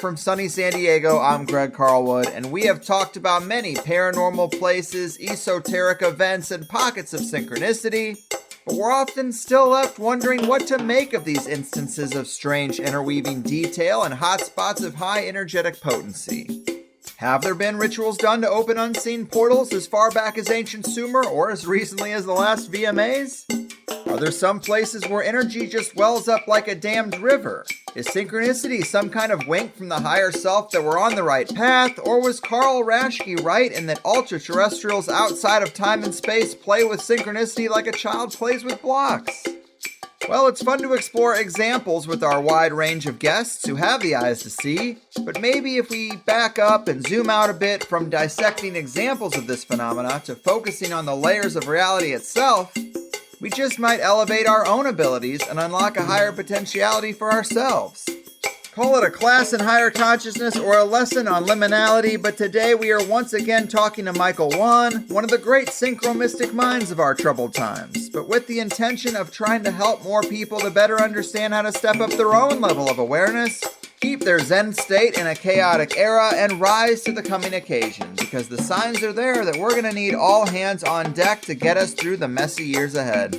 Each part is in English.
From sunny San Diego, I'm Greg Carlwood, and we have talked about many paranormal places, esoteric events, and pockets of synchronicity, but we're often still left wondering what to make of these instances of strange interweaving detail and hotspots of high energetic potency. Have there been rituals done to open unseen portals as far back as ancient Sumer or as recently as the last VMAs? Are there some places where energy just wells up like a dammed river? Is synchronicity some kind of wink from the higher self that we're on the right path, or was Carl Raschke right in that ultra-terrestrials outside of time and space play with synchronicity like a child plays with blocks? Well, it's fun to explore examples with our wide range of guests who have the eyes to see, but maybe if we back up and zoom out a bit from dissecting examples of this phenomena to focusing on the layers of reality itself, we just might elevate our own abilities and unlock a higher potentiality for ourselves. Call it a class in higher consciousness or a lesson on liminality, but today we are once again talking to Michael Wann, one of the great synchromystic minds of our troubled times, but with the intention of trying to help more people to better understand how to step up their own level of awareness, keep their Zen state in a chaotic era, and rise to the coming occasion, because the signs are there that we're going to need all hands on deck to get us through the messy years ahead.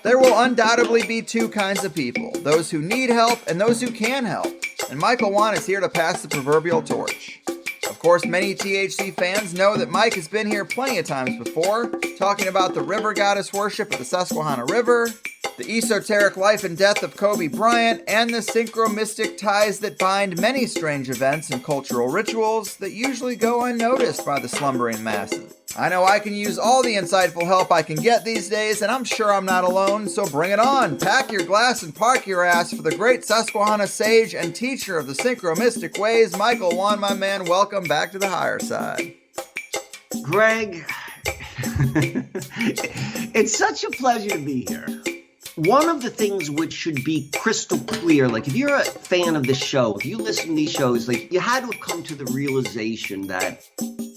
There will undoubtedly be two kinds of people, those who need help and those who can help, and Michael Wann is here to pass the proverbial torch. Of course, many THC fans know that Mike has been here plenty of times before, talking about the river goddess worship of the Susquehanna River, the esoteric life and death of Kobe Bryant, and the synchromystic ties that bind many strange events and cultural rituals that usually go unnoticed by the slumbering masses. I know I can use all the insightful help I can get these days, and I'm sure I'm not alone, so bring it on. Pack your glass and park your ass for the great Susquehanna sage and teacher of the synchromystic ways, Michael Wann, my man. Welcome back to the Higherside. Greg, it's such a pleasure to be here. One of the things which should be crystal clear, like if you're a fan of this show, if you listen to these shows, like you had to have come to the realization that,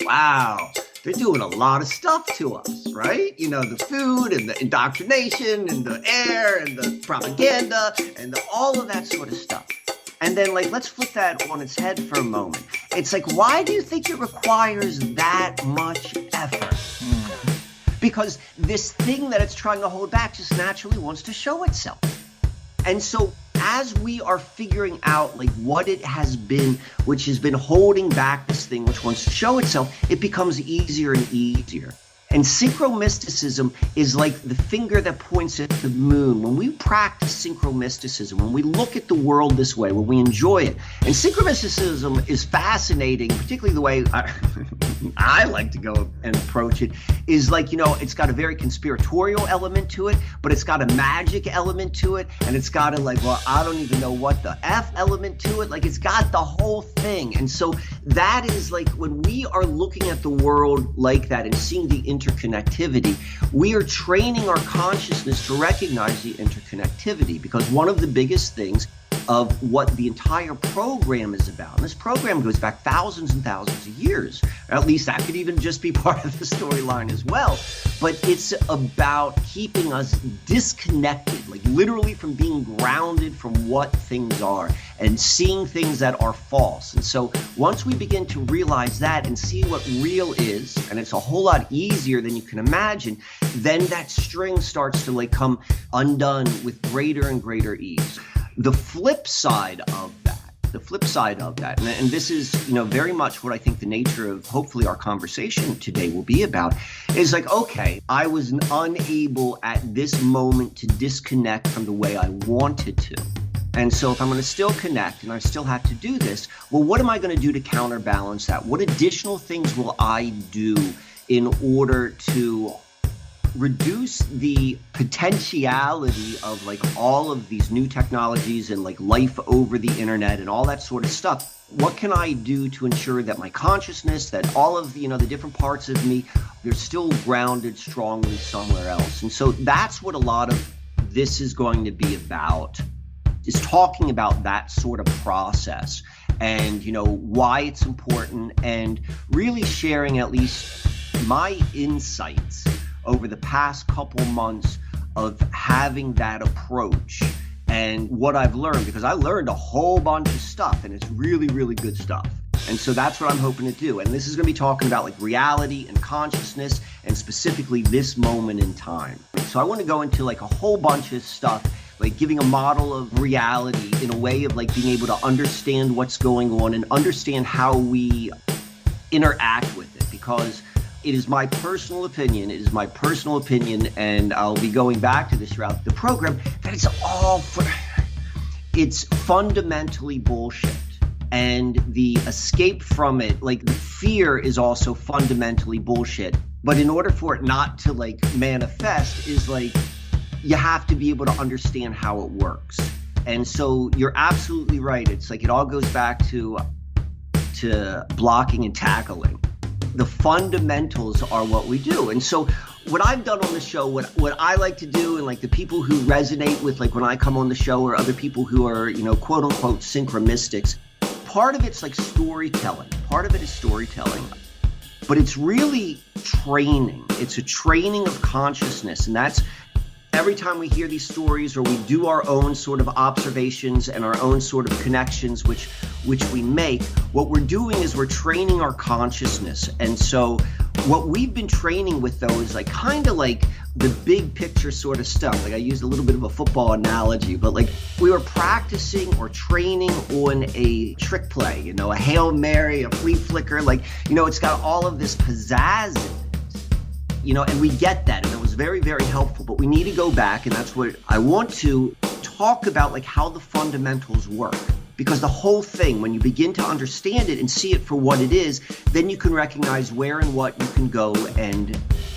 wow, they're doing a lot of stuff to us, right? You know, the food and the indoctrination and the air and the propaganda and all of that sort of stuff. And then, like, let's flip that on its head for a moment. It's like, why do you think it requires that much effort? Because this thing that it's trying to hold back just naturally wants to show itself. And so as we are figuring out like what it has been, which has been holding back this thing which wants to show itself, it becomes easier and easier. And synchromysticism is like the finger that points at the moon. When we practice synchromysticism, when we look at the world this way, when we enjoy it, and synchromysticism is fascinating, particularly the way I like to go and approach it, is like, you know, it's got a very conspiratorial element to it, but it's got a magic element to it, and it's got a like, well, I don't even know what the F element to it, like it's got the whole thing. And so that is like, when we are looking at the world like that and seeing the interconnectivity, we are training our consciousness to recognize the interconnectivity, because one of the biggest things of what the entire program is about, and this program goes back thousands and thousands of years, or at least that could even just be part of the storyline as well, but it's about keeping us disconnected, like literally from being grounded from what things are and seeing things that are false. And so once we begin to realize that and see what real is, and it's a whole lot easier than you can imagine, then that string starts to like come undone with greater and greater ease. The flip side of that, and this is, you know, very much what I think the nature of hopefully our conversation today will be about, is like, okay, I was unable at this moment to disconnect from the way I wanted to. And so if I'm going to still connect and I still have to do this, well, what am I going to do to counterbalance that? What additional things will I do in order to reduce the potentiality of like all of these new technologies and like life over the internet and all that sort of stuff? What can I do to ensure that my consciousness, that all of the, you know, the different parts of me, they're still grounded strongly somewhere else? And so that's what a lot of this is going to be about, is talking about that sort of process and, you know, why it's important, and really sharing at least my insights over the past couple months of having that approach and what I've learned, because I learned a whole bunch of stuff, and it's really, really good stuff. And so that's what I'm hoping to do. And this is going to be talking about like reality and consciousness, and specifically this moment in time. So I want to go into like a whole bunch of stuff, like giving a model of reality in a way of like being able to understand what's going on and understand how we interact with it, because it is my personal opinion, and I'll be going back to this throughout the program, that it's fundamentally bullshit. And the escape from it, like the fear, is also fundamentally bullshit. But in order for it not to like manifest, is like you have to be able to understand how it works. And so you're absolutely right. It's like it all goes back to blocking and tackling. The fundamentals are what we do. And so what I've done on the show, what I like to do, and like the people who resonate with like when I come on the show, or other people who are, quote unquote synchromystics, part of it's like storytelling. Part of it is storytelling. But it's really training. It's a training of consciousness. And that's every time we hear these stories, or we do our own sort of observations and our own sort of connections, which we make, what we're doing is we're training our consciousness. And so what we've been training with, though, is like kind of like the big picture sort of stuff. Like I used a little bit of a football analogy, but like we were practicing or training on a trick play, a Hail Mary, a flea flicker, like, it's got all of this pizzazz in it, and we get that. And it was very, very helpful, but we need to go back. And that's what I want to talk about, like how the fundamentals work. Because the whole thing, when you begin to understand it and see it for what it is, then you can recognize where and what you can go and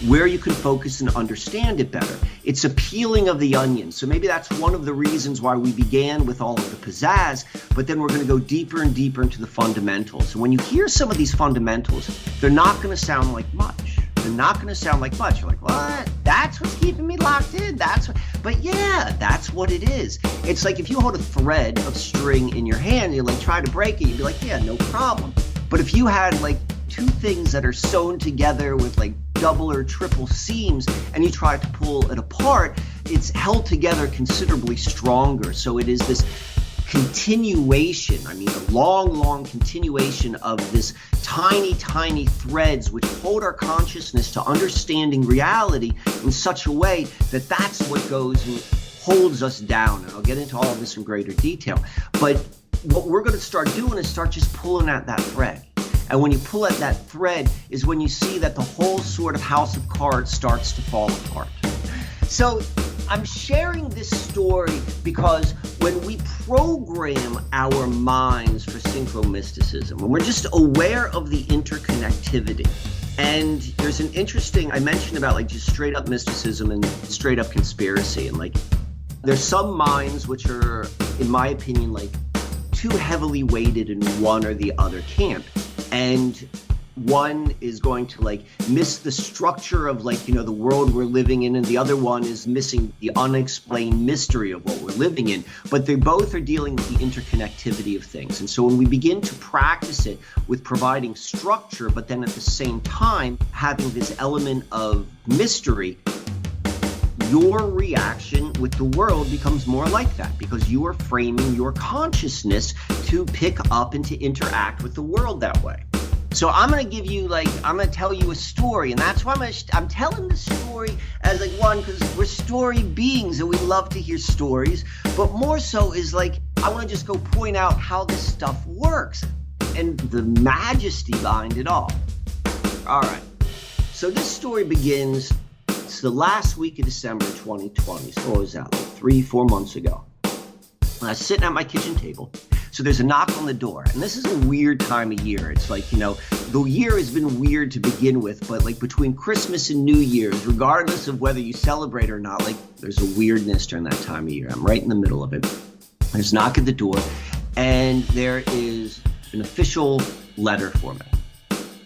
where you can focus and understand it better. It's a peeling of the onion. So maybe that's one of the reasons why we began with all of the pizzazz, but then we're going to go deeper and deeper into the fundamentals. And when you hear some of these fundamentals, they're not going to sound like much. You're like, what? That's what's keeping me locked in. But yeah, that's what it is. It's like if you hold a thread of string in your hand and you like try to break it, you'd be like, yeah, no problem. But if you had like two things that are sewn together with like double or triple seams and you try to pull it apart, it's held together considerably stronger. So it is this continuation, a long continuation of this tiny threads which hold our consciousness to understanding reality in such a way that that's what goes and holds us down. And I'll get into all of this in greater detail. But what we're going to start doing is start just pulling at that thread. And when you pull at that thread is when you see that the whole sort of house of cards starts to fall apart. So I'm sharing this story because when we program our minds for synchromysticism, when we're just aware of the interconnectivity, and there's an interesting, I mentioned about like just straight up mysticism and straight up conspiracy, and like there's some minds which are, in my opinion, like too heavily weighted in one or the other camp. And one is going to like miss the structure of like, the world we're living in, and the other one is missing the unexplained mystery of what we're living in. But they both are dealing with the interconnectivity of things. And so when we begin to practice it with providing structure, but then at the same time having this element of mystery, your reaction with the world becomes more like that, because you are framing your consciousness to pick up and to interact with the world that way. So I'm going to tell you a story, and that's why I'm telling the story as like one, because we're story beings and we love to hear stories, but more so is like, I want to just go point out how this stuff works and the majesty behind it all. All right. So this story begins, it's the last week of December 2020. So what was that, like 3-4 months ago? I was sitting at my kitchen table. So there's a knock on the door, and this is a weird time of year. It's like, the year has been weird to begin with, but like between Christmas and New Year's, regardless of whether you celebrate or not, like there's a weirdness during that time of year. I'm right in the middle of it. There's a knock at the door, and there is an official letter for me.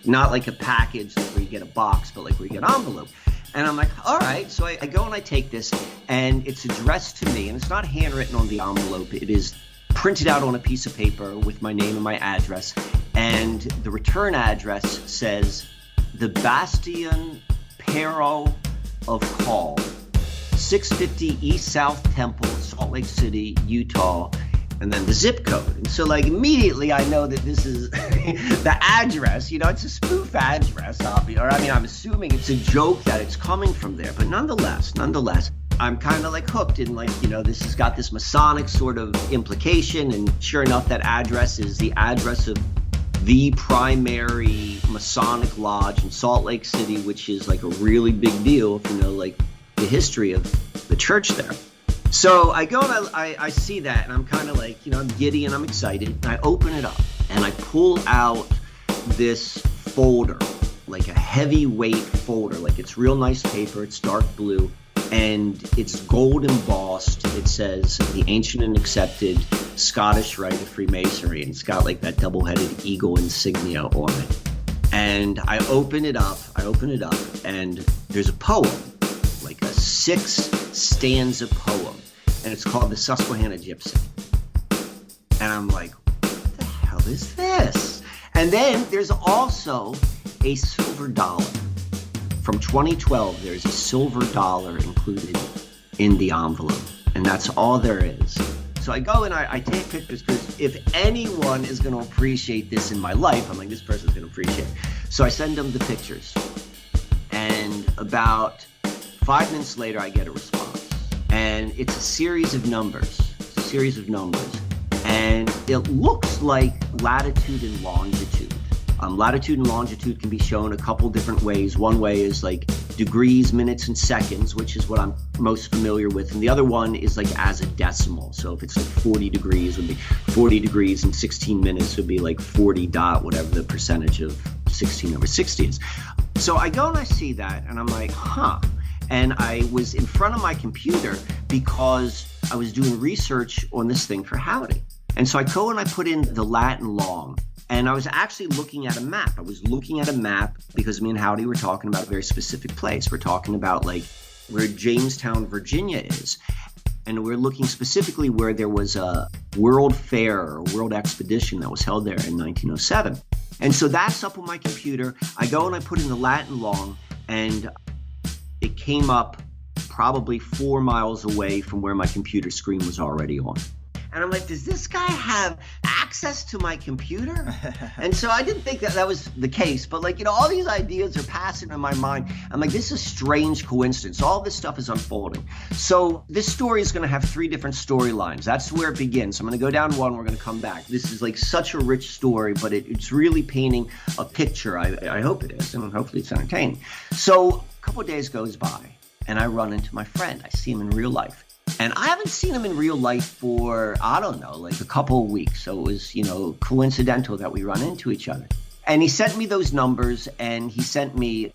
Not like a package like where you get a box, but like where you get an envelope. And I'm like, all right. So I go and I take this, and it's addressed to me, and it's not handwritten on the envelope. It is printed out on a piece of paper with my name and my address, and the return address says the Bastion Perro of Call, 650 East South Temple, Salt Lake City, Utah, and then the zip code. And so like immediately I know that this is the address, you know, it's a spoof address, obviously. Or I mean, I'm assuming it's a joke that it's coming from there. But nonetheless, I'm kind of like hooked in like, you know, this has got this Masonic sort of implication. And sure enough, that address is the address of the primary Masonic lodge in Salt Lake City, which is like a really big deal if you know like the history of the church there. So I go and I see that and I'm kind of like, you know, I'm giddy and I'm excited. And I open it up and I pull out this folder, like a heavyweight folder, like it's real nice paper, it's dark blue, and it's gold embossed. It says the ancient and accepted Scottish Rite of Freemasonry, and it's got like that double-headed eagle insignia on it. And I open it up, and there's a poem, like a 6-stanza poem, and it's called The Susquehanna Gypsy. And I'm like, what the hell is this? And then there's also a silver dollar. From 2012, there's a silver dollar included in the envelope, and that's all there is. So I go and I take pictures because if anyone is going to appreciate this in my life, I'm like, this person's going to appreciate it. So I send them the pictures, and about 5 minutes later, I get a response, and it's a series of numbers. And it looks like latitude and longitude. Latitude and longitude can be shown a couple different ways. One way is like degrees, minutes, and seconds, which is what I'm most familiar with. And the other one is like as a decimal. So if it's like 40 degrees, would be 40 degrees and 16 minutes would be like 40 dot, whatever the percentage of 16 over 60 is. So I go and I see that and I'm like, huh. And I was in front of my computer because I was doing research on this thing for Howdy. And so I go and I put in the Latin long. And I was actually looking at a map. I was looking at a map because me and Howdy were talking about a very specific place. We're talking about like where Jamestown, Virginia is. And we're looking specifically where there was a World Fair or World Expedition that was held there in 1907. And so that's up on my computer. I go and I put in the Latin long, and it came up probably 4 miles away from where my computer screen was already on. And I'm like, does this guy have access to my computer? And so I didn't think that was the case. But like, you know, all these ideas are passing in my mind. I'm like, this is a strange coincidence. All this stuff is unfolding. So this story is going to have 3 different storylines. That's where it begins. So I'm going to go down one. We're going to come back. This is like such a rich story, but it's really painting a picture. I hope it is. And hopefully it's entertaining. So a couple of days goes by and I run into my friend. I see him in real life. And I haven't seen him in real life for, I don't know, like a couple of weeks. So it was, you know, coincidental that we run into each other. And he sent me those numbers, and he sent me,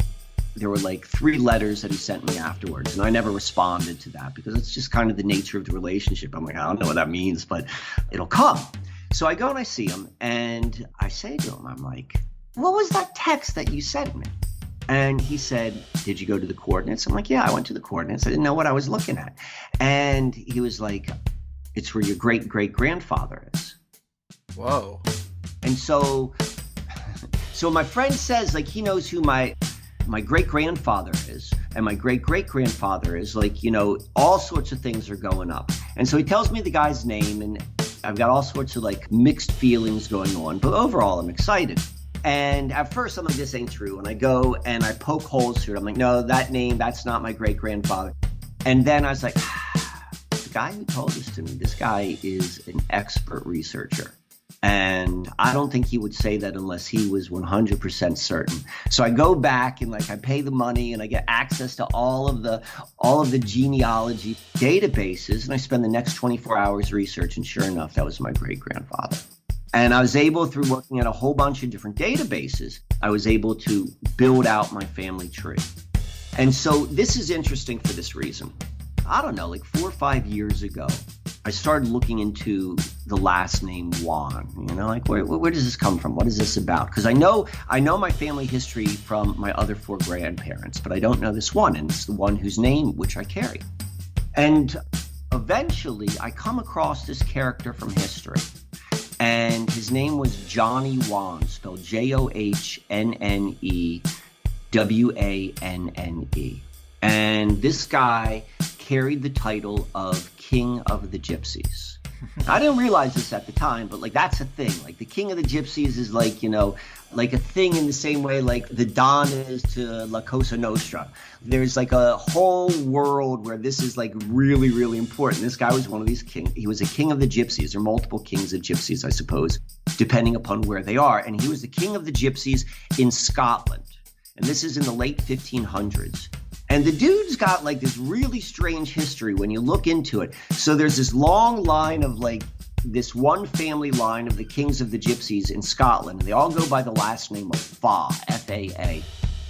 there were like 3 letters that he sent me afterwards. And I never responded to that because it's just kind of the nature of the relationship. I'm like, I don't know what that means, but it'll come. So I go and I see him, and I say to him, I'm like, what was that text that you sent me? And he said, did you go to the coordinates? I'm like, yeah, I went to the coordinates. I didn't know what I was looking at. And he was like, it's where your great-great-grandfather is. Whoa. And so my friend says, like, he knows who my great-grandfather is. And my great-great-grandfather is, like, you know, all sorts of things are going up. And so he tells me the guy's name, and I've got all sorts of, like, mixed feelings going on. But overall, I'm excited. And at first, I'm like, this ain't true. And I go and I poke holes through it. I'm like, no, that name, that's not my great-grandfather. And then I was like, the guy who told this to me, this guy is an expert researcher. And I don't think he would say that unless he was 100% certain. So I go back and like I pay the money and I get access to all of the genealogy databases. And I spend the next 24 hours research. And sure enough, that was my great-grandfather. And I was able, through working at a whole bunch of different databases, I was able to build out my family tree. And so this is interesting for this reason. I don't know, like 4 or 5 years ago, I started looking into the last name Wann. You know, like where does this come from? What is this about? Because I know my family history from my other 4 grandparents, but I don't know this one, and it's the one whose name which I carry. And eventually, I come across this character from history. And his name was Johnny Wann, spelled Johnnennewanne. And this guy carried the title of King of the Gypsies. I didn't realize this at the time, but like that's a thing. Like the King of the Gypsies is like, you know, like a thing in the same way like the Don is to La Cosa Nostra. There's like a whole world where this is like really, really important. This guy was one of these kings. He was a king of the Gypsies. There are multiple kings of Gypsies, I suppose, depending upon where they are. And he was the king of the Gypsies in Scotland. And this is in the late 1500s. And the dude's got like this really strange history when you look into it. So there's this long line of like this one family line of the kings of the Gypsies in Scotland. And they all go by the last name of Fa, F-A-A.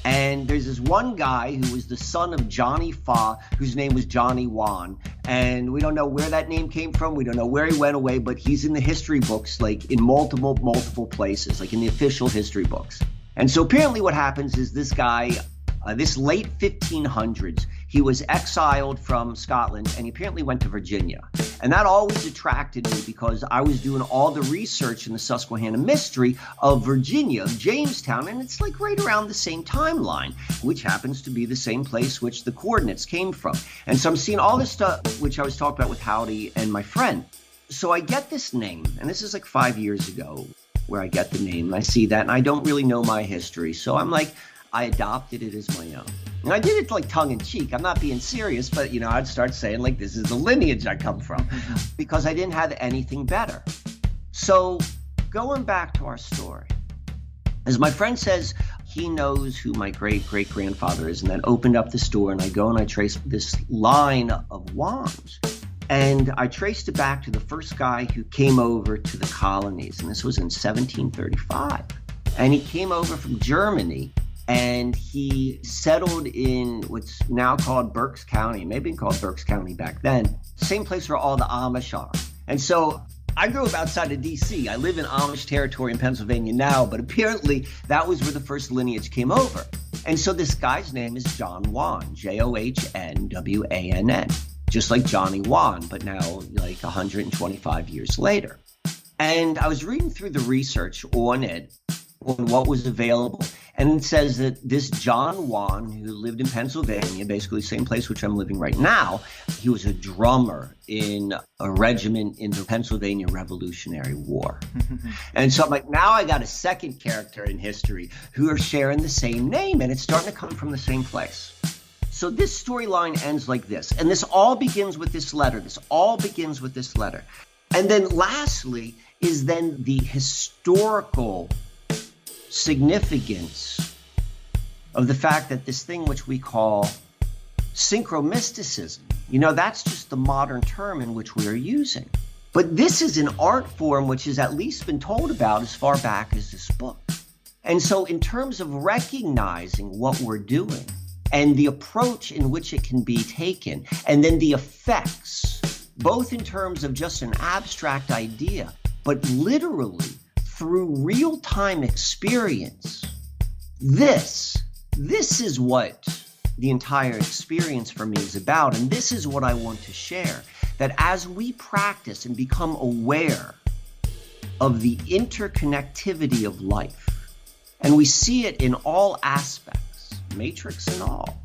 And there's this one guy who was the son of Johnny Fa, whose name was Johnny Wann. And we don't know where that name came from. We don't know where he went away, but he's in the history books, like in multiple places, like in the official history books. And so apparently what happens is this guy, this late 1500s, he was exiled from Scotland and he apparently went to Virginia. And that always attracted me because I was doing all the research in the Susquehanna mystery of Virginia, of Jamestown, and it's like right around the same timeline, which happens to be the same place which the coordinates came from. And so I'm seeing all this stuff, which I was talking about with Howdy and my friend. So I get this name, and this is like 5 years ago where I get the name, and I see that, and I don't really know my history. So I'm like, I adopted it as my own. And I did it like tongue in cheek. I'm not being serious, but, you know, I'd start saying like, this is the lineage I come from because I didn't have anything better. So going back to our story, as my friend says, he knows who my great-great-grandfather is, and then opened up the store, and I go and I trace this line of wands. And I traced it back to the first guy who came over to the colonies, and this was in 1735. And he came over from Germany, and he settled in what's now called Berks County, maybe called Berks County back then, same place where all the Amish are. And so I grew up outside of D.C. I live in Amish territory in Pennsylvania now, but apparently that was where the first lineage came over. And so this guy's name is John Wann, Johnwann, just like Johnny Wann, but now like 125 years later. And I was reading through the research on it, on what was available, and it says that this John Wann, who lived in Pennsylvania, basically the same place which I'm living right now, he was a drummer in a regiment in the Pennsylvania Revolutionary War. And so I'm like, now I got a second character in history who are sharing the same name, and it's starting to come from the same place. So this storyline ends like this, and this all begins with this letter. And then lastly is then the historical significance of the fact that this thing which we call synchromysticism, you know, that's just the modern term in which we are using. But this is an art form which has at least been told about as far back as this book. And so in terms of recognizing what we're doing and the approach in which it can be taken, and then the effects, both in terms of just an abstract idea, but literally through real-time experience, this is what the entire experience for me is about. And this is what I want to share, that as we practice and become aware of the interconnectivity of life, and we see it in all aspects, matrix and all,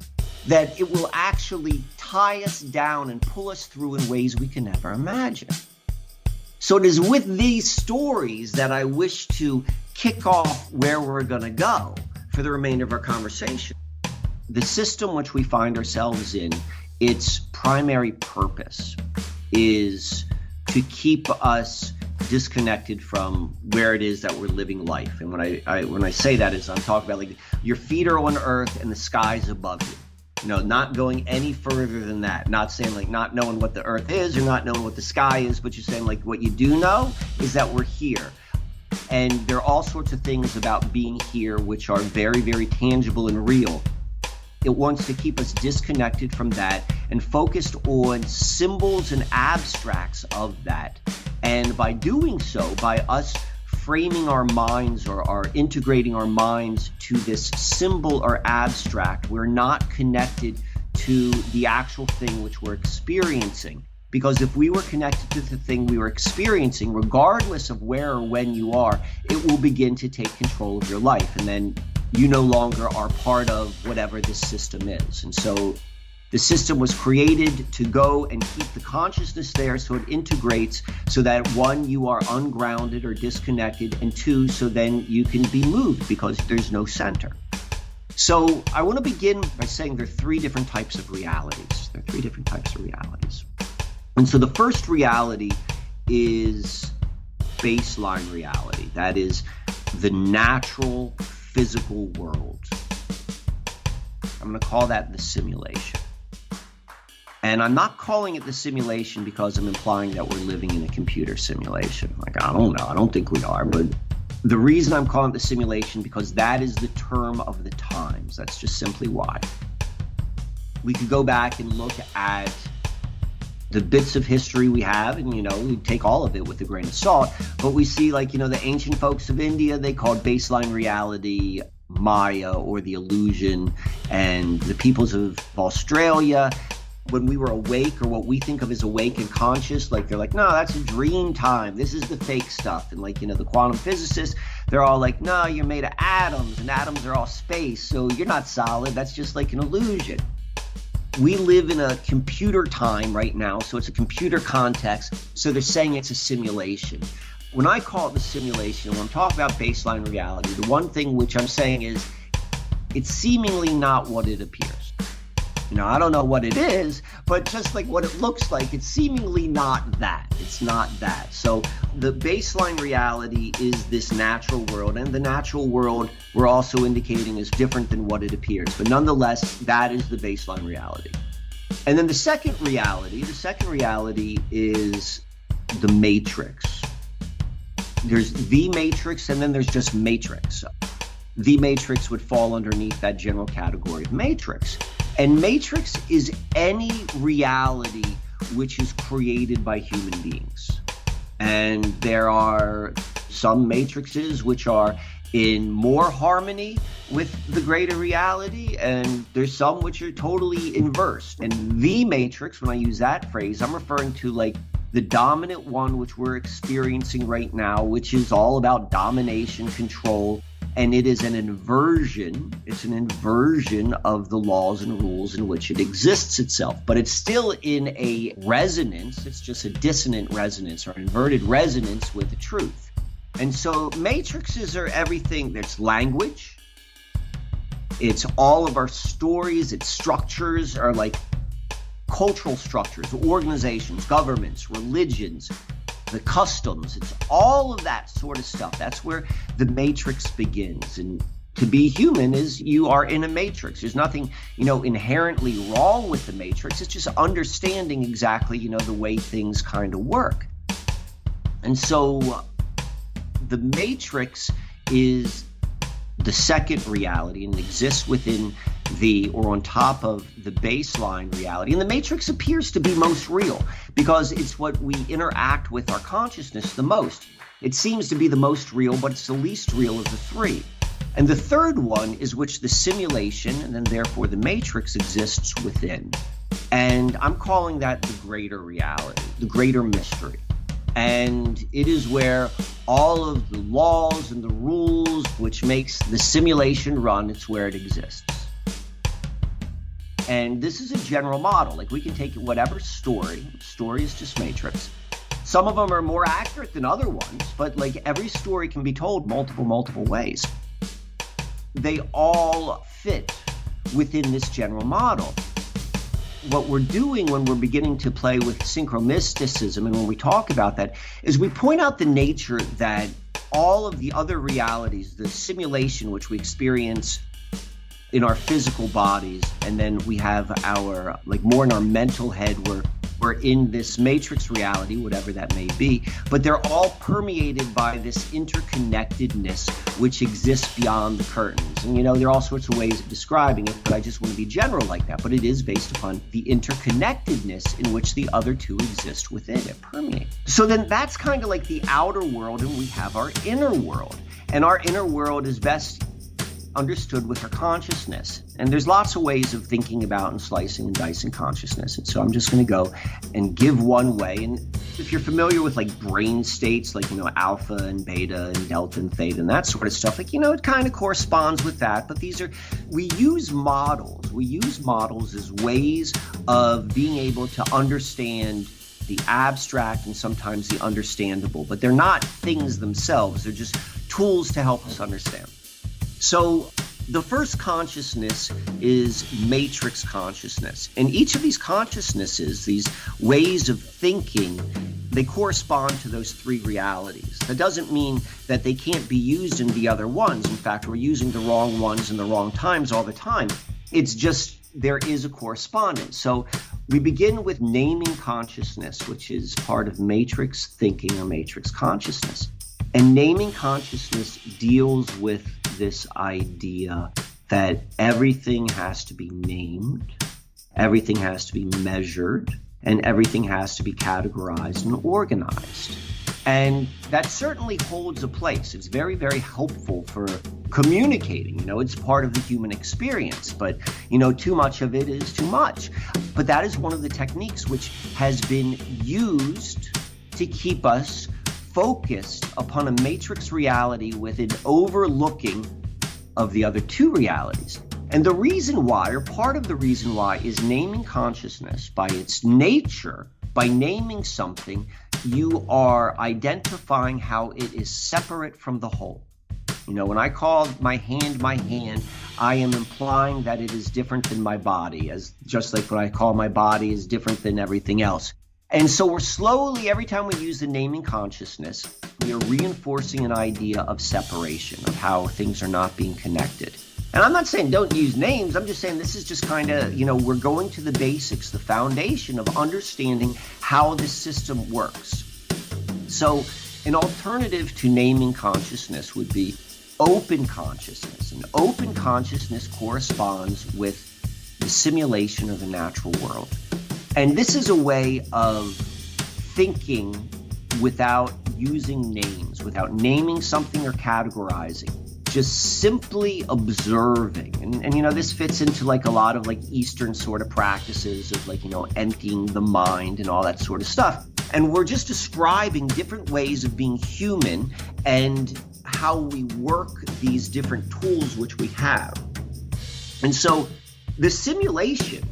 that it will actually tie us down and pull us through in ways we can never imagine. So it is with these stories that I wish to kick off where we're going to go for the remainder of our conversation. The system which we find ourselves in, its primary purpose is to keep us disconnected from where it is that we're living life. And when I say that is I'm talking about like your feet are on earth and the sky's above you. You know, not going any further than that. Not saying like not knowing what the earth is or not knowing what the sky is, but you're saying like what you do know is that we're here. And there are all sorts of things about being here which are very, very tangible and real. It wants to keep us disconnected from that and focused on symbols and abstracts of that. And by doing so, by us framing our minds or integrating our minds to this symbol or abstract, we're not connected to the actual thing which we're experiencing. Because if we were connected to the thing we were experiencing, regardless of where or when you are, it will begin to take control of your life. And then you no longer are part of whatever this system is. And so The system was created to go and keep the consciousness there so it integrates so that one, you are ungrounded or disconnected, and two, so then you can be moved because there's no center. So I want to begin by saying there are three different types of realities. And so the first reality is baseline reality. That is the natural physical world. I'm going to call that the simulation. And I'm not calling it the simulation because I'm implying that we're living in a computer simulation. Like, I don't know. I don't think we are. But the reason I'm calling it the simulation because that is the term of the times. That's just simply why. We could go back and look at the bits of history we have, and, we take all of it with a grain of salt, but we see, the ancient folks of India, they called baseline reality Maya or the illusion, and the peoples of Australia, when we were awake or what we think of as awake and conscious, they're like, no, that's a dream time. This is the fake stuff. And the quantum physicists, they're all like, no, you're made of atoms and atoms are all space. So you're not solid. That's just like an illusion. We live in a computer time right now, so it's a computer context, so they're saying it's a simulation. When I call it the simulation, when I'm talking about baseline reality, the one thing which I'm saying is it's seemingly not what it appears. I don't know what it is, but just like what it looks like, it's seemingly not that. It's not that. So the baseline reality is this natural world, and the natural world we're also indicating is different than what it appears. But nonetheless, that is the baseline reality. And then the second reality is the matrix. There's the matrix, and then there's just matrix. The matrix would fall underneath that general category of matrix. And matrix is any reality which is created by human beings. And there are some matrices which are in more harmony with the greater reality, and there's some which are totally inverse. And the matrix, when I use that phrase, I'm referring to the dominant one which we're experiencing right now, which is all about domination, control, and it is an inversion. It's an inversion of the laws and rules in which it exists itself. But it's still in a resonance. It's just a dissonant resonance or an inverted resonance with the truth. And so matrices are everything. There's language. It's all of our stories. Its structures are like cultural structures, organizations, governments, religions, the customs. It's all of that sort of stuff. That's where the matrix begins. And to be human is you are in a matrix. There's nothing, inherently wrong with the matrix. It's just understanding exactly, the way things kind of work. And so the matrix is the second reality and exists within or on top of the baseline reality. And the matrix appears to be most real because it's what we interact with our consciousness the most. It seems to be the most real, but it's the least real of the three. And the third one is which the simulation and then therefore the matrix exists within. And I'm calling that the greater reality, the greater mystery. And it is where all of the laws and the rules which makes the simulation run, it's where it exists. And this is a general model. We can take whatever story is just matrix. Some of them are more accurate than other ones, but every story can be told multiple ways. They all fit within this general model. What we're doing when we're beginning to play with synchromysticism, and when we talk about that, is we point out the nature that all of the other realities, the simulation which we experience in our physical bodies, and then we have our, more in our mental head, we're in this matrix reality, whatever that may be, but they're all permeated by this interconnectedness which exists beyond the curtains. And there are all sorts of ways of describing it, but I just want to be general like that. But it is based upon the interconnectedness in which the other two exist within it, permeate. So then that's kind of like the outer world, and we have our inner world. And our inner world is best understood with her consciousness. And there's lots of ways of thinking about and slicing and dicing consciousness. And so I'm just going to go and give one way. And if you're familiar with like brain states, like, alpha and beta and delta and theta and that sort of stuff, like, it kind of corresponds with that. But we use models. We use models as ways of being able to understand the abstract and sometimes the understandable, but they're not things themselves. They're just tools to help us understand. So the first consciousness is matrix consciousness. And each of these consciousnesses, these ways of thinking, they correspond to those three realities. That doesn't mean that they can't be used in the other ones. In fact, we're using the wrong ones in the wrong times all the time. It's just there is a correspondence. So we begin with naming consciousness, which is part of matrix thinking or matrix consciousness. And naming consciousness deals with this idea that everything has to be named, everything has to be measured, and everything has to be categorized and organized. And that certainly holds a place. It's very, very helpful for communicating. It's part of the human experience, but, too much of it is too much. But that is one of the techniques which has been used to keep us focused upon a matrix reality with an overlooking of the other two realities. And the reason why, or part of the reason why, is naming consciousness by its nature. By naming something, you are identifying how it is separate from the whole. When I call my hand, I am implying that it is different than my body, just like when I call my body is different than everything else. And so we're slowly, every time we use the naming consciousness, we are reinforcing an idea of separation, of how things are not being connected. And I'm not saying don't use names. I'm just saying this is just kind of, we're going to the basics, the foundation of understanding how this system works. So an alternative to naming consciousness would be open consciousness. And open consciousness corresponds with the simulation of the natural world. And this is a way of thinking without using names, without naming something or categorizing. Just simply observing. And this fits into like a lot of like Eastern sort of practices of like, emptying the mind and all that sort of stuff. And we're just describing different ways of being human and how we work these different tools which we have. And so the simulation,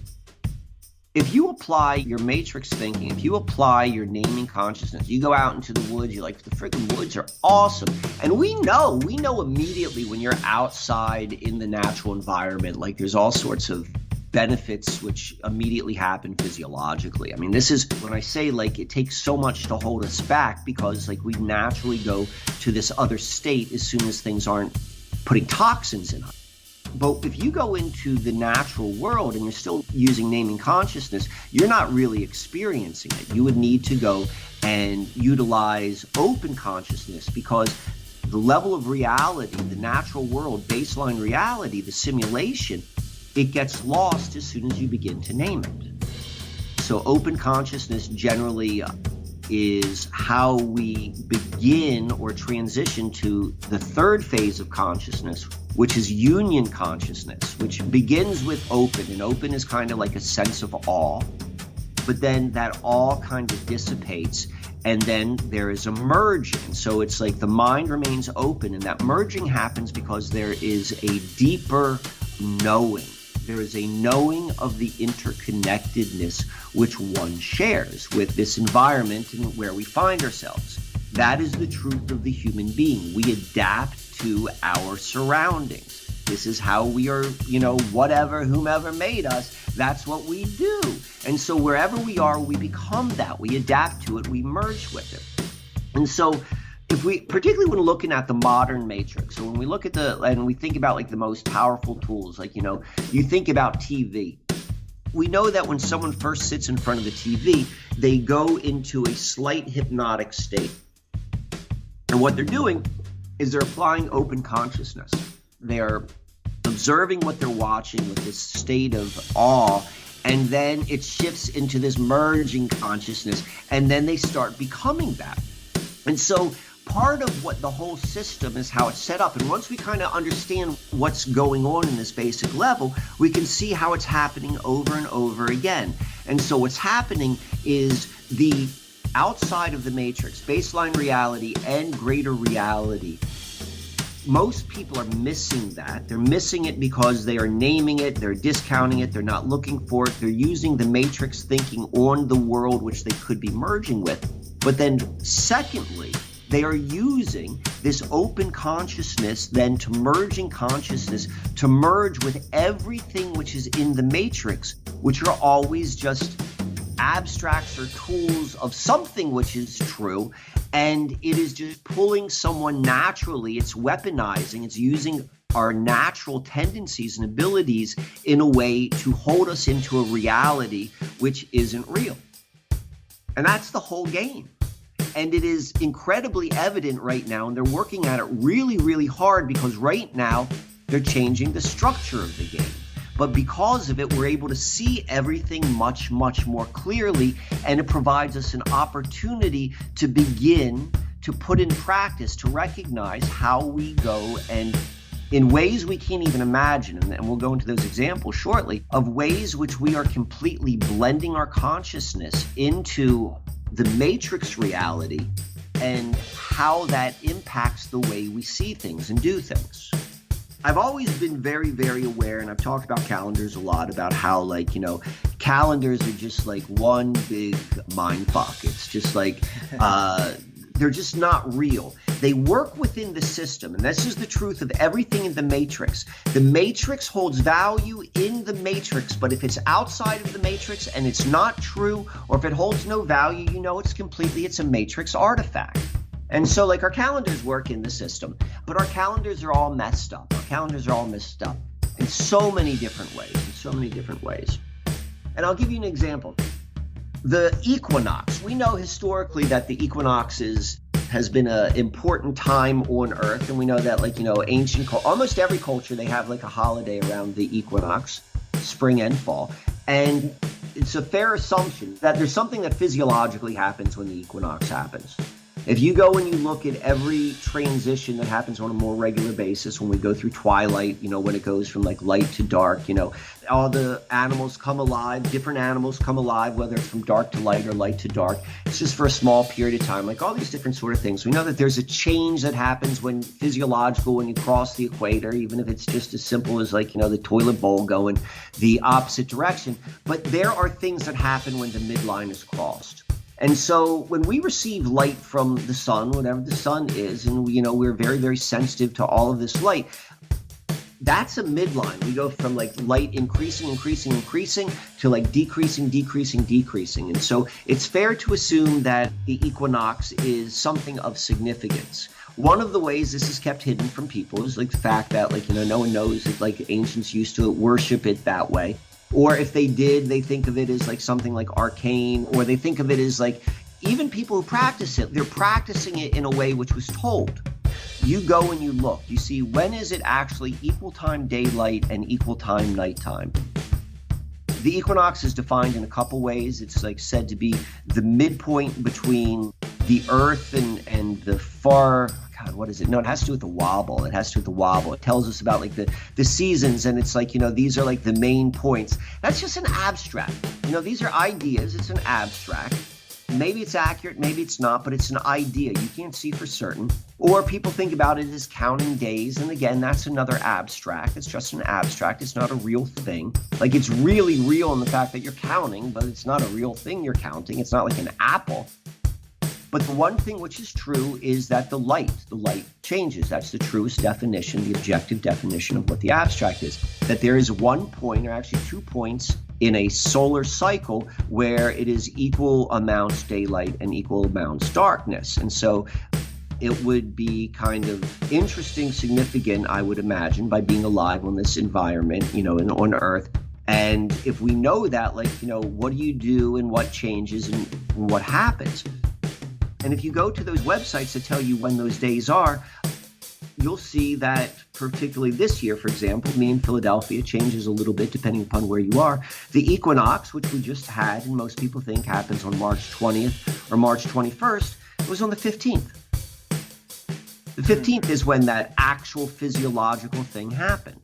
if you apply your matrix thinking, if you apply your naming consciousness, you go out into the woods, you're like, the freaking woods are awesome. And we know immediately when you're outside in the natural environment, like there's all sorts of benefits which immediately happen physiologically. I mean, this is when I say like it takes so much to hold us back because like we naturally go to this other state as soon as things aren't putting toxins in us. But if you go into the natural world and you're still using naming consciousness, you're not really experiencing it. You would need to go and utilize open consciousness because the level of reality, the natural world, baseline reality, the simulation, it gets lost as soon as you begin to name it. So open consciousness generally is how we begin or transition to the third phase of consciousness, which is union consciousness, which begins with open. And open is kind of like a sense of awe, but then that awe kind of dissipates and then there is a merging. So it's like the mind remains open and that merging happens because there is a deeper knowing. There is a knowing of the interconnectedness which one shares with this environment and where we find ourselves. That is the truth of the human being. We adapt to our surroundings. This is how we are, whomever made us, that's what we do. And so wherever we are, we become that. We adapt to it. We merge with it. And so if we, particularly when looking at the modern matrix, so when we look at and we think about like the most powerful tools, like, you think about TV. We know that when someone first sits in front of the TV, they go into a slight hypnotic state. And what they're doing is they're applying open consciousness. They're observing what they're watching with this state of awe, and then it shifts into this merging consciousness, and then they start becoming that. And so part of what the whole system is, how it's set up. And once we kind of understand what's going on in this basic level, we can see how it's happening over and over again. And so what's happening is the outside of the matrix, baseline reality and greater reality. Most people are missing that. They're missing it because they are naming it, they're discounting it, they're not looking for it, they're using the matrix thinking on the world which they could be merging with. But then secondly, they are using this open consciousness then to merging consciousness, to merge with everything which is in the matrix, which are always just abstracts or tools of something which is true, and it is just pulling someone naturally. It's weaponizing, it's using our natural tendencies and abilities in a way to hold us into a reality which isn't real. And that's the whole game. And it is incredibly evident right now, and they're working at it really, really hard, because right now they're changing the structure of the game. But because of it, we're able to see everything much, much more clearly, and it provides us an opportunity to begin to put in practice, to recognize how we go, and in ways we can't even imagine, and we'll go into those examples shortly, of ways which we are completely blending our consciousness into the matrix reality and how that impacts the way we see things and do things. I've always been very, very aware, and I've talked about calendars a lot, about how, like, you know, calendars are just like one big mind fuck. It's just like, they're just not real. They work within the system, and this is the truth of everything in the matrix. The matrix holds value in the matrix, but if it's outside of the matrix and it's not true, or if it holds no value, you know it's a matrix artifact. And so, like, our calendars work in the system, but our calendars are all messed up. Our calendars are all messed up in so many different ways, And I'll give you an example. The equinox. We know historically that the equinox has been an important time on Earth, and we know that, like, you know, almost every culture, they have like a holiday around the equinox, spring and fall. And it's a fair assumption that there's something that physiologically happens when the equinox happens. If you go and you look at every transition that happens on a more regular basis, when we go through twilight, you know, when it goes from like light to dark, you know, all the animals come alive, different animals come alive, whether it's from dark to light or light to dark. It's just for a small period of time, like all these different sort of things. We know that there's a change that happens when you cross the equator, even if it's just as simple as, like, you know, the toilet bowl going the opposite direction. But there are things that happen when the midline is crossed. And so when we receive light from the sun, whatever the sun is, and you know, we're very, very sensitive to all of this light, that's a midline. We go from like light increasing to like decreasing. And so it's fair to assume that the equinox is something of significance. One of the ways this is kept hidden from people is like the fact that, like, you know, no one knows that, like, ancients used to worship it that way. Or if they did, they think of it as like something like arcane, or they think of it as like, even people who practice it, they're practicing it in a way which was told. You go and you look, you see, when is it actually equal time daylight and equal time nighttime? The equinox is defined in a couple ways. It's like said to be the midpoint between the earth and the far, God, what is it? No, it has to do with the wobble. It tells us about like the seasons, and it's like, you know, these are like the main points. That's just an abstract. You know, these are ideas. It's an abstract. Maybe it's accurate, maybe it's not, but it's an idea. You can't see for certain. Or people think about it as counting days, and again, that's another abstract. It's just an abstract. It's not a real thing. Like, it's really real in the fact that you're counting, but it's not a real thing you're counting. It's not like an apple. But the one thing which is true is that the light changes. That's the truest definition, the objective definition of what the abstract is. That there is one point, or actually 2 points, in a solar cycle where it is equal amounts daylight and equal amounts darkness. And so it would be kind of interesting, significant, I would imagine, by being alive on this environment, you know, on Earth. And if we know that, like, you know, what do you do and what changes and what happens? And if you go to those websites that tell you when those days are, you'll see that particularly this year, for example, me in Philadelphia, changes a little bit depending upon where you are. The equinox, which we just had, and most people think happens on March 20th or March 21st, was on the 15th. The 15th is when that actual physiological thing happened.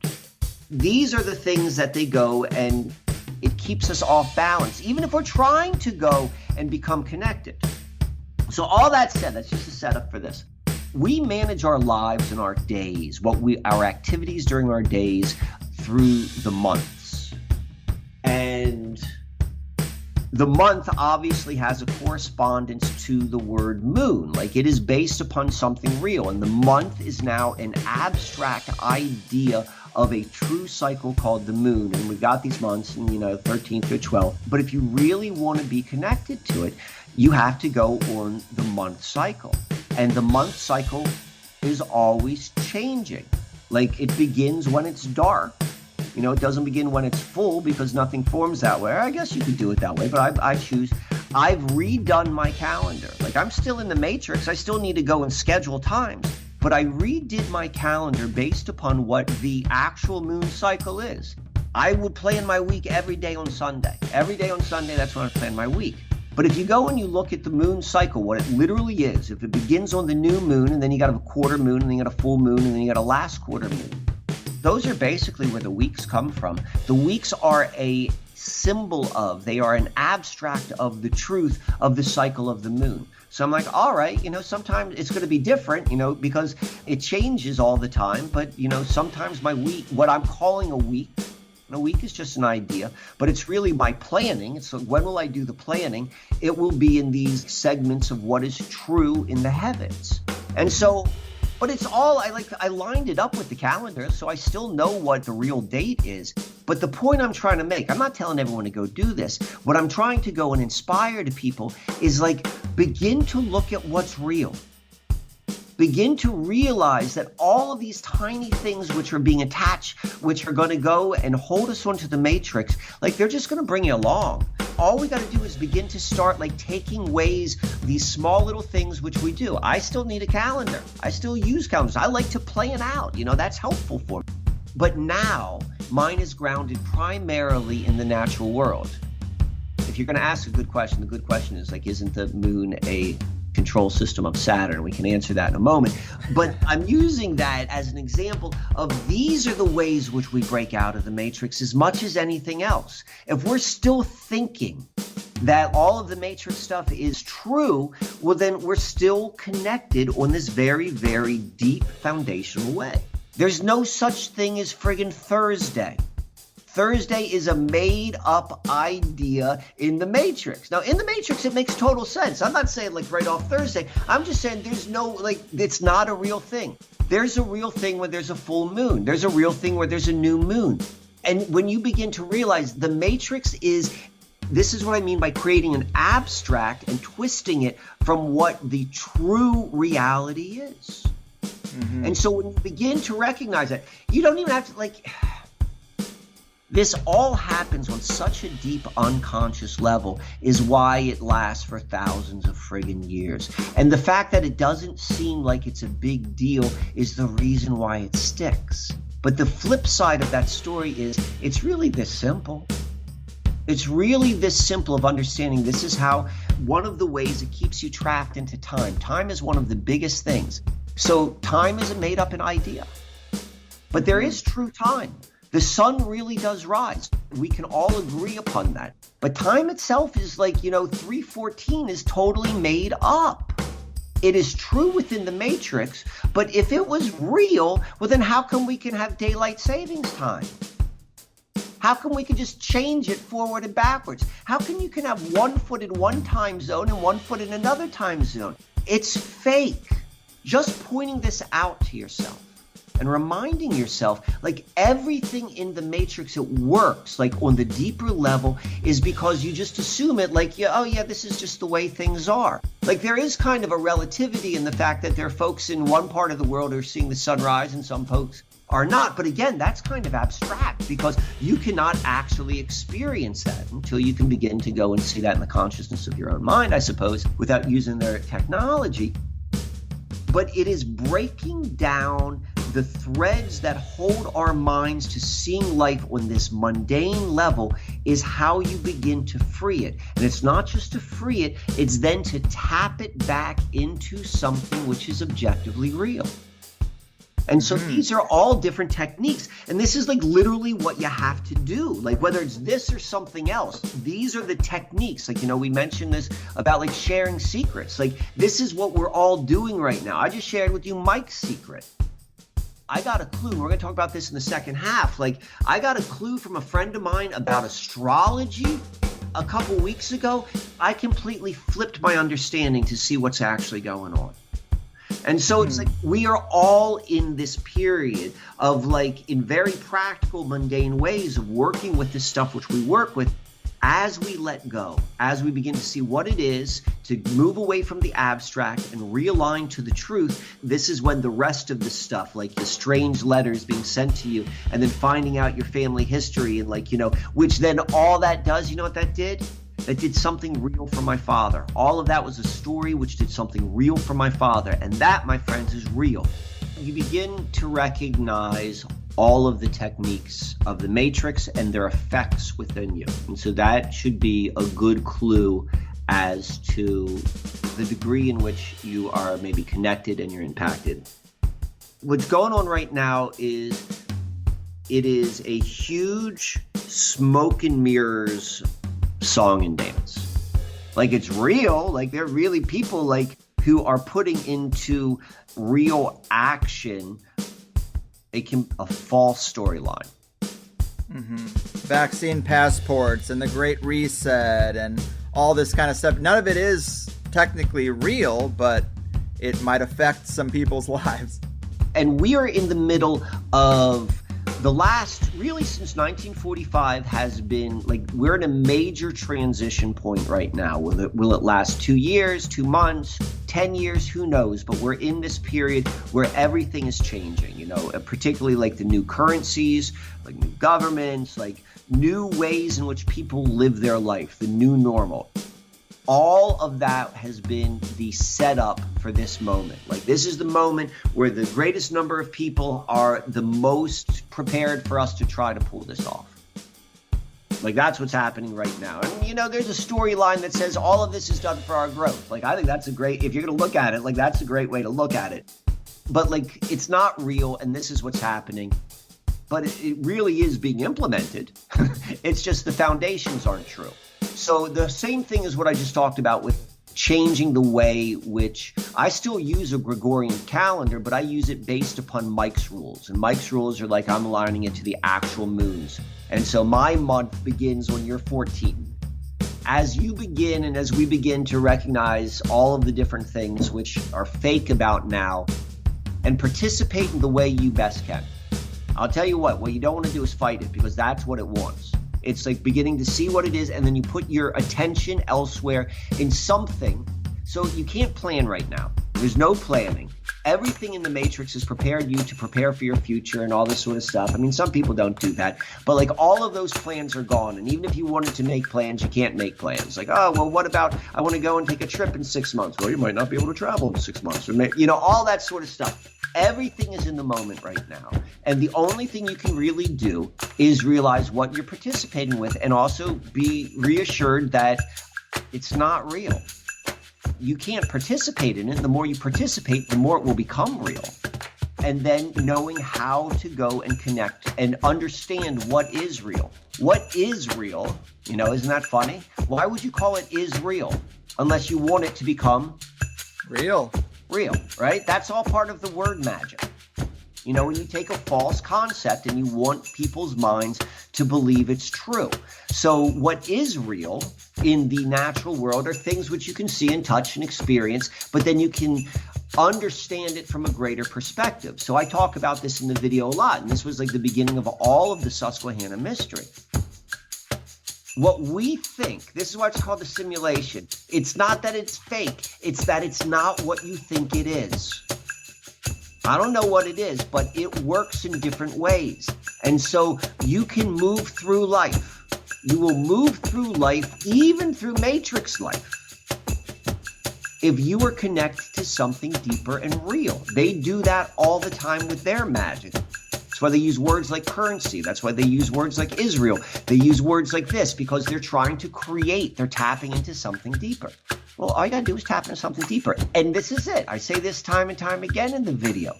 These are the things that they go and it keeps us off balance, even if we're trying to go and become connected. So all that said, that's just a setup for this. We manage our lives and our days, our activities during our days through the months. And the month obviously has a correspondence to the word moon, like it is based upon something real. And the month is now an abstract idea of a true cycle called the moon. And we've got these months, and 13th through 12th. But if you really want to be connected to it, you have to go on the month cycle. And the month cycle is always changing. Like it begins when it's dark. It doesn't begin when it's full because nothing forms that way. I guess you could do it that way, but I've redone my calendar. Like I'm still in the matrix. I still need to go and schedule times, but I redid my calendar based upon what the actual moon cycle is. I would plan my week every day on Sunday. Every day on Sunday, that's when I plan my week. But if you go and you look at the moon cycle, what it literally is, if it begins on the new moon, and then you got a quarter moon, and then you got a full moon, and then you got a last quarter moon. Those are basically where the weeks come from. The weeks are a symbol of, they are an abstract of the truth of the cycle of the moon. So I'm like, all right, sometimes it's going to be different, because it changes all the time. But, sometimes my week, what I'm calling a week is just an idea, but it's really my planning. It's like, when will I do the planning? It will be in these segments of what is true in the heavens. And so, but it's all, I lined it up with the calendar, so I still know what the real date is. But the point I'm trying to make, I'm not telling everyone to go do this. What I'm trying to go and inspire to people is begin to look at what's real. Begin to realize that all of these tiny things which are being attached, which are going to go and hold us onto the matrix, they're just going to bring you along. All we got to do is begin to start taking ways, these small little things which we do. I still need a calendar. I still use calendars. I like to plan out. That's helpful for me. But now mine is grounded primarily in the natural world. If you're going to ask a good question, the good question is isn't the moon a control system of Saturn? We can answer that in a moment. But I'm using that as an example of these are the ways which we break out of the matrix as much as anything else. If we're still thinking that all of the matrix stuff is true, well, then we're still connected on this very, very deep foundational way. There's no such thing as friggin' Thursday. Thursday is a made-up idea in the Matrix. Now, in the Matrix, it makes total sense. I'm not saying right off Thursday. I'm just saying there's no, it's not a real thing. There's a real thing where there's a full moon. There's a real thing where there's a new moon. And when you begin to realize the Matrix this is what I mean by creating an abstract and twisting it from what the true reality is. Mm-hmm. And so when you begin to recognize that, you don't even have to this all happens on such a deep unconscious level is why it lasts for thousands of friggin' years. And the fact that it doesn't seem like it's a big deal is the reason why it sticks. But the flip side of that story is it's really this simple. It's really this simple of understanding this is how one of the ways it keeps you trapped into time. Time is one of the biggest things. So time is a made-up idea. But there is true time. The sun really does rise. We can all agree upon that. But time itself is 3:14 is totally made up. It is true within the matrix, but if it was real, well then how come we can have daylight savings time? How come we can just change it forward and backwards? How come you can have 1 foot in one time zone and 1 foot in another time zone? It's fake. Just pointing this out to yourself. And reminding yourself, everything in the matrix, it works, on the deeper level, is because you just assume it, this is just the way things are. There is kind of a relativity in the fact that there are folks in one part of the world who are seeing the sunrise and some folks are not. But again, that's kind of abstract because you cannot actually experience that until you can begin to go and see that in the consciousness of your own mind, I suppose, without using their technology. But it is breaking down the threads that hold our minds to seeing life on this mundane level is how you begin to free it. And it's not just to free it, it's then to tap it back into something which is objectively real. And so these are all different techniques. And this is like literally what you have to do. Like whether it's this or something else, these are the techniques. Like, we mentioned this about like sharing secrets. Like this is what we're all doing right now. I just shared with you Mike's secret. I got a clue. We're going to talk about this in the second half. Like I got a clue from a friend of mine about astrology a couple weeks ago. I completely flipped my understanding to see what's actually going on. And so it's like we are all in this period of like in very practical, mundane ways of working with this stuff which we work with as we let go, as we begin to see what it is, to move away from the abstract and realign to the truth. This is when the rest of the stuff, like the strange letters being sent to you and then finding out your family history and like, which then all that does, you know what that did? That did something real for my father. All of that was a story which did something real for my father. And that, my friends, is real. You begin to recognize all of the techniques of the matrix and their effects within you. And so that should be a good clue as to the degree in which you are maybe connected and you're impacted. What's going on right now is it is a huge smoke and mirrors song and dance. Like it's real, like there are really people like who are putting into real action a false storyline. Vaccine passports and the Great Reset and all this kind of stuff. None of it is technically real, but it might affect some people's lives. And we are in the middle of the last, really since 1945 has been like, we're in a major transition point right now. Will it last 2 years, 2 months, 10 years? Who knows? But we're in this period where everything is changing, particularly like the new currencies, like new governments, like new ways in which people live their life, the new normal. All of that has been the setup for this moment. Like this is the moment where the greatest number of people are the most prepared for us to try to pull this off. Like that's what's happening right now. And there's a storyline that says all of this is done for our growth. Like I think that's a great, if you're going to look at it, like that's a great way to look at it. But like it's not real and this is what's happening. But it really is being implemented. It's just the foundations aren't true. So the same thing is what I just talked about with changing the way which I still use a Gregorian calendar, but I use it based upon Mike's rules. And Mike's rules are like I'm aligning it to the actual moons. And so my month begins when you're 14. As you begin and as we begin to recognize all of the different things which are fake about now and participate in the way you best can. I'll tell you what you don't want to do is fight it because that's what it wants. It's like beginning to see what it is, and then you put your attention elsewhere in something. So you can't plan right now. There's no planning. Everything in the Matrix has prepared you to prepare for your future and all this sort of stuff. I mean, some people don't do that, but like all of those plans are gone. And even if you wanted to make plans, you can't make plans. Like, oh, well, what about I want to go and take a trip in 6 months? Well, you might not be able to travel in 6 months. Or all that sort of stuff. Everything is in the moment right now. And the only thing you can really do is realize what you're participating with and also be reassured that it's not real. You can't participate in it. The more you participate, the more it will become real. And then knowing how to go and connect and understand what is real. What is real, isn't that funny? Why would you call it is real unless you want it to become real, right? That's all part of the word magic. When you take a false concept and you want people's minds to believe it's true. So what is real in the natural world are things which you can see and touch and experience, but then you can understand it from a greater perspective. So I talk about this in the video a lot, and this was like the beginning of all of the Susquehanna mystery. What we think, this is why it's called the simulation. It's not that it's fake. It's that it's not what you think it is. I don't know what it is, but it works in different ways. And so you can move through life. You will move through life, even through Matrix life. if you are connected to something deeper and real. They do that all the time with their magic. That's why they use words like currency. That's why they use words like Israel. They use words like this because they're trying to create. They're tapping into something deeper. Well, all you got to do is tap into something deeper. And this is it. I say this time and time again in the video.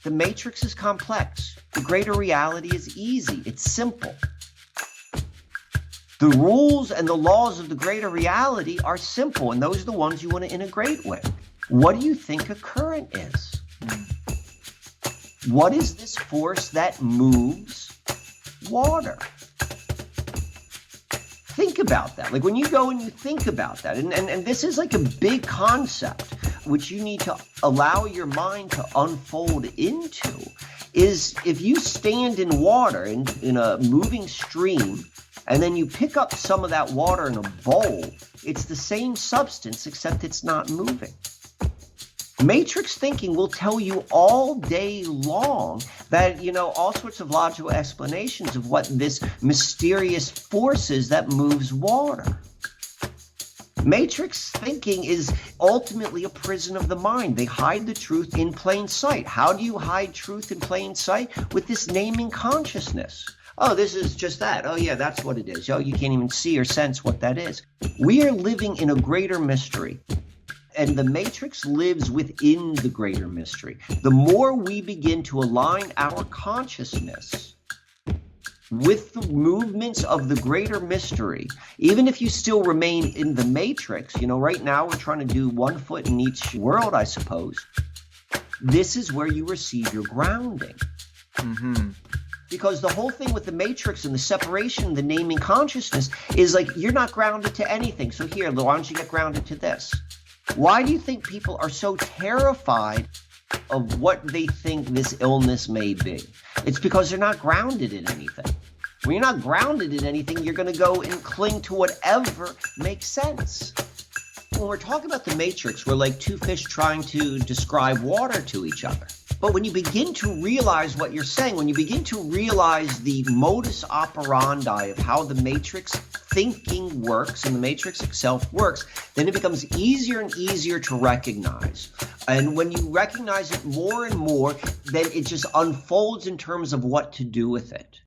The matrix is complex. The greater reality is easy. It's simple. The rules and the laws of the greater reality are simple, and those are the ones you want to integrate with. What do you think a current is? What is this force that moves water? Think about that. Like when you go and you think about that, and this is like a big concept, which you need to allow your mind to unfold into, is if you stand in water in a moving stream, and then you pick up some of that water in a bowl, it's the same substance except it's not moving. Matrix thinking will tell you all day long that, all sorts of logical explanations of what this mysterious force is that moves water. Matrix thinking is ultimately a prison of the mind. They hide the truth in plain sight. How do you hide truth in plain sight? With this naming consciousness. Oh, this is just that. Oh, yeah, that's what it is. Oh, you can't even see or sense what that is. We are living in a greater mystery. And the matrix lives within the greater mystery. The more we begin to align our consciousness with the movements of the greater mystery, even if you still remain in the matrix, right now we're trying to do 1 foot in each world, I suppose. This is where you receive your grounding. Mm-hmm. Because the whole thing with the matrix and the separation, the naming consciousness, is like you're not grounded to anything. So here, why don't you get grounded to this? Why do you think people are so terrified of what they think this illness may be? It's because they're not grounded in anything. When you're not grounded in anything, you're going to go and cling to whatever makes sense. When we're talking about the matrix, we're like two fish trying to describe water to each other. But when you begin to realize what you're saying, when you begin to realize the modus operandi of how the matrix thinking works and the matrix itself works, then it becomes easier and easier to recognize. And when you recognize it more and more, then it just unfolds in terms of what to do with it.